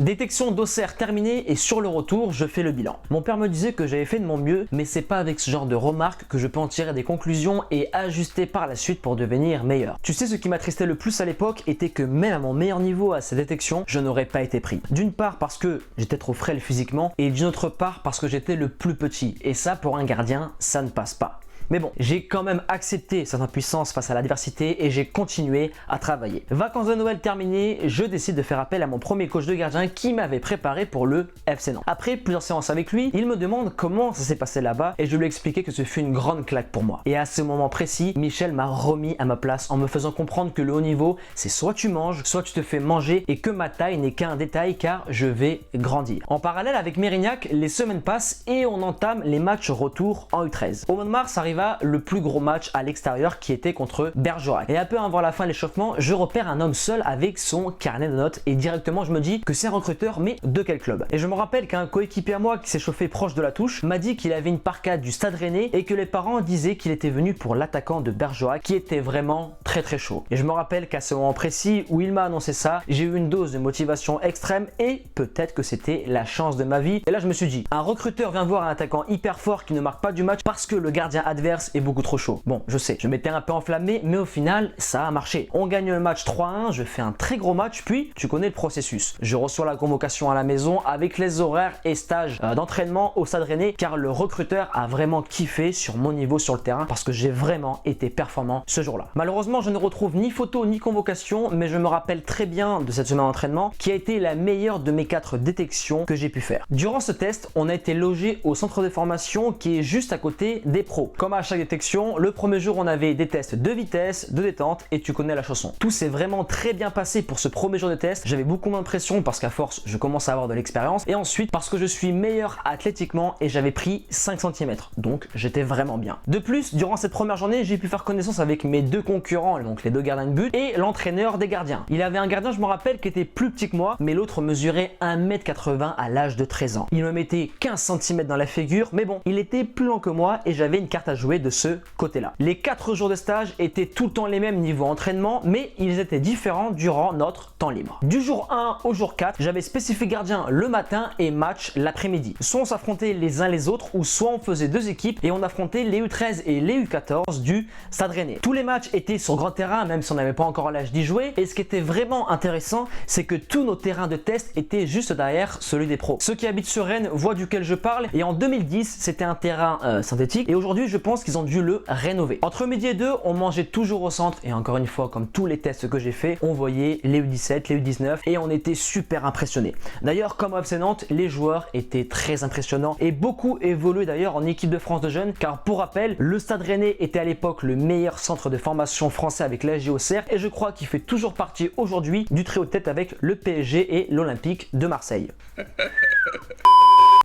Détection d'Auxerre terminée et sur le retour, je fais le bilan. Mon père me disait que j'avais fait de mon mieux, mais c'est pas avec ce genre de remarques que je peux en tirer des conclusions et ajuster par la suite pour devenir meilleur. Tu sais, ce qui m'attristait le plus à l'époque était que même à mon meilleur niveau à ces détections, je n'aurais pas été pris. D'une part parce que j'étais trop frêle physiquement et d'une autre part parce que j'étais le plus petit. Et ça, pour un gardien, ça ne passe pas. Mais bon, j'ai quand même accepté cette impuissance face à l'adversité et j'ai continué à travailler. Vacances de Noël terminées, je décide de faire appel à mon premier coach de gardien qui m'avait préparé pour le FC Nantes. Après plusieurs séances avec lui, il me demande comment ça s'est passé là-bas et je lui ai expliqué que ce fut une grande claque pour moi. Et à ce moment précis, Michel m'a remis à ma place en me faisant comprendre que le haut niveau, c'est soit tu manges, soit tu te fais manger et que ma taille n'est qu'un détail car je vais grandir. En parallèle avec Mérignac, les semaines passent et on entame les matchs retour en U13. Au mois de mars arrive le plus gros match à l'extérieur qui était contre Bergerac. Et un peu avant la fin de l'échauffement, je repère un homme seul avec son carnet de notes et directement je me dis que c'est un recruteur, mais de quel club? Et je me rappelle qu'un coéquipier à moi qui s'est chauffé proche de la touche m'a dit qu'il avait une parka du Stade Rennais et que les parents disaient qu'il était venu pour l'attaquant de Bergerac qui était vraiment très chaud. Et je me rappelle qu'à ce moment précis où il m'a annoncé ça, j'ai eu une dose de motivation extrême et peut-être que c'était la chance de ma vie. Et là je me suis dit, un recruteur vient voir un attaquant hyper fort qui ne marque pas du match parce que le gardien adverse est beaucoup trop chaud. Bon, je sais, je m'étais un peu enflammé, mais au final, ça a marché. On gagne le match 3-1, je fais un très gros match, puis tu connais le processus. Je reçois la convocation à la maison avec les horaires et stages d'entraînement au Stade Rennais, car le recruteur a vraiment kiffé sur mon niveau sur le terrain parce que j'ai vraiment été performant ce jour-là. Malheureusement, je ne retrouve ni photo ni convocation, mais je me rappelle très bien de cette semaine d'entraînement qui a été la meilleure de mes 4 détections que j'ai pu faire. Durant ce test, on a été logé au centre de formation qui est juste à côté des pros. Comme à chaque détection, le premier jour on avait des tests de vitesse, de détente et tu connais la chanson. Tout s'est vraiment très bien passé pour ce premier jour de test. J'avais beaucoup moins de pression parce qu'à force je commence à avoir de l'expérience et ensuite parce que je suis meilleur athlétiquement et j'avais pris 5 cm. Donc j'étais vraiment bien. De plus, durant cette première journée, j'ai pu faire connaissance avec mes 2 concurrents, donc les 2 gardiens de but et l'entraîneur des gardiens. Il avait un gardien, je me rappelle, qui était plus petit que moi, mais l'autre mesurait 1,80 m à l'âge de 13 ans. Il me mettait 15 cm dans la figure, mais bon, il était plus lent que moi et j'avais une carte à jouer de ce côté-là. Les 4 jours de stage étaient tout le temps les mêmes niveau entraînement, mais ils étaient différents durant notre temps libre. Du jour 1 au jour 4, j'avais spécifié gardien le matin et match l'après-midi. Soit on s'affrontait les uns les autres, ou soit on faisait 2 équipes et on affrontait les U13 et les U14 du Stade Rennais. Tous les matchs étaient sur grand terrain, même si on n'avait pas encore l'âge d'y jouer. Et ce qui était vraiment intéressant, c'est que tous nos terrains de test étaient juste derrière celui des pros. Ceux qui habitent sur Rennes voient duquel je parle. Et en 2010, c'était un terrain synthétique. Et aujourd'hui, je pense qu'ils ont dû le rénover. Entre midi et 2, on mangeait toujours au centre. Et encore une fois, comme tous les tests que j'ai fait, on voyait les U17, les U19 et on était super impressionnés. D'ailleurs, comme au FC Nantes, les joueurs étaient très impressionnants et beaucoup évolué d'ailleurs en équipe de France de jeunes. Car pour rappel, le Stade Rennais était à l'époque le meilleur centre de formation français avec l'ASG Auxerre et je crois qu'il fait toujours partie aujourd'hui du trio de tête avec le PSG et l'Olympique de Marseille.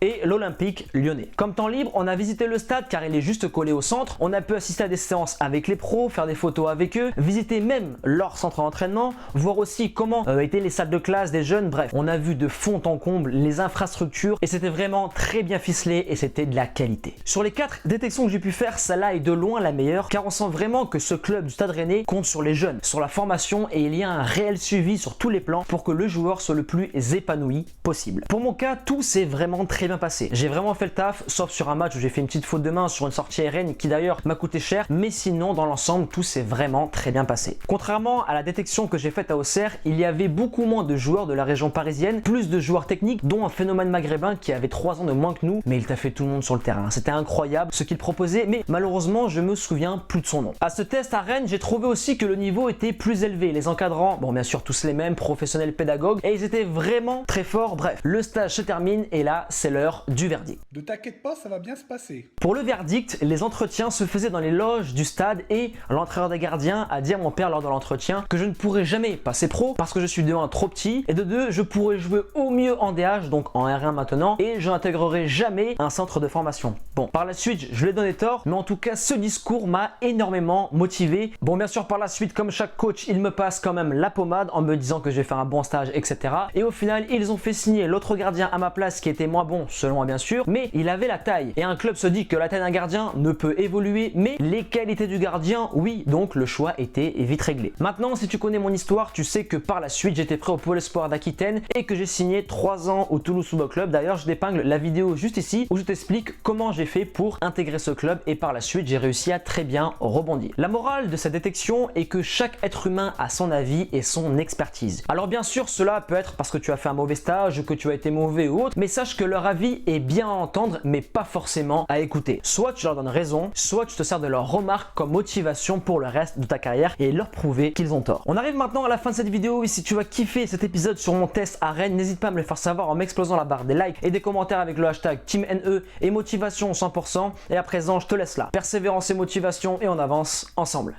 Et l'Olympique lyonnais. Comme temps libre, on a visité le stade car il est juste collé au centre. On a pu assister à des séances avec les pros, faire des photos avec eux, visiter même leur centre d'entraînement, voir aussi comment étaient les salles de classe des jeunes. Bref, on a vu de fond en comble les infrastructures et c'était vraiment très bien ficelé et c'était de la qualité. Sur les 4 détections que j'ai pu faire, celle-là est de loin la meilleure car on sent vraiment que ce club du Stade Rennais compte sur les jeunes, sur la formation et il y a un réel suivi sur tous les plans pour que le joueur soit le plus épanoui possible. Pour mon cas, tout s'est vraiment très bien passé. J'ai vraiment fait le taf, sauf sur un match où j'ai fait une petite faute de main sur une sortie RN qui d'ailleurs m'a coûté cher, mais sinon dans l'ensemble tout s'est vraiment très bien passé. Contrairement à la détection que j'ai faite à Auxerre, il y avait beaucoup moins de joueurs de la région parisienne, plus de joueurs techniques, dont un phénomène maghrébin qui avait 3 ans de moins que nous, mais il t'a fait tout le monde sur le terrain. C'était incroyable ce qu'il proposait, mais malheureusement je me souviens plus de son nom. À ce test à Rennes, j'ai trouvé aussi que le niveau était plus élevé. Les encadrants, bon bien sûr tous les mêmes, professionnels pédagogues, et ils étaient vraiment très forts. Bref, le stage se termine et là c'est l'heure du verdict. Ne t'inquiète pas, ça va bien se passer. Pour le verdict, les entretiens se faisaient dans les loges du stade et l'entraîneur des gardiens a dit à mon père lors de l'entretien que je ne pourrais jamais passer pro parce que je suis de 1 trop petit et de 2 je pourrais jouer au mieux en DH, donc en R1 maintenant, et je n'intégrerai jamais un centre de formation. Bon, par la suite, je lui ai donné tort, mais en tout cas, ce discours m'a énormément motivé. Bon, bien sûr, par la suite, comme chaque coach, il me passe quand même la pommade en me disant que je vais faire un bon stage, etc. Et au final, ils ont fait signer l'autre gardien à ma place qui était moins bon selon moi bien sûr, mais il avait la taille. Et un club se dit que la taille d'un gardien ne peut évoluer, mais les qualités du gardien, oui, donc le choix était vite réglé. Maintenant, si tu connais mon histoire, tu sais que par la suite, j'étais pris au Pôle Espoir d'Aquitaine et que j'ai signé 3 ans au Toulouse Football Club. D'ailleurs, je t'épingle la vidéo juste ici où je t'explique comment j'ai fait pour intégrer ce club et par la suite, j'ai réussi à très bien rebondir. La morale de cette détection est que chaque être humain a son avis et son expertise. Alors bien sûr, cela peut être parce que tu as fait un mauvais stage, que tu as été mauvais ou autre, mais sache que leur avis est bien à entendre, mais pas forcément à écouter. Soit tu leur donnes raison, soit tu te sers de leurs remarques comme motivation pour le reste de ta carrière et leur prouver qu'ils ont tort. On arrive maintenant à la fin de cette vidéo et si tu as kiffé cet épisode sur mon test à Rennes, n'hésite pas à me le faire savoir en m'explosant la barre des likes et des commentaires avec le hashtag TeamNE et motivation 100%. Et à présent, je te laisse là. Persévérance et motivation et on avance ensemble.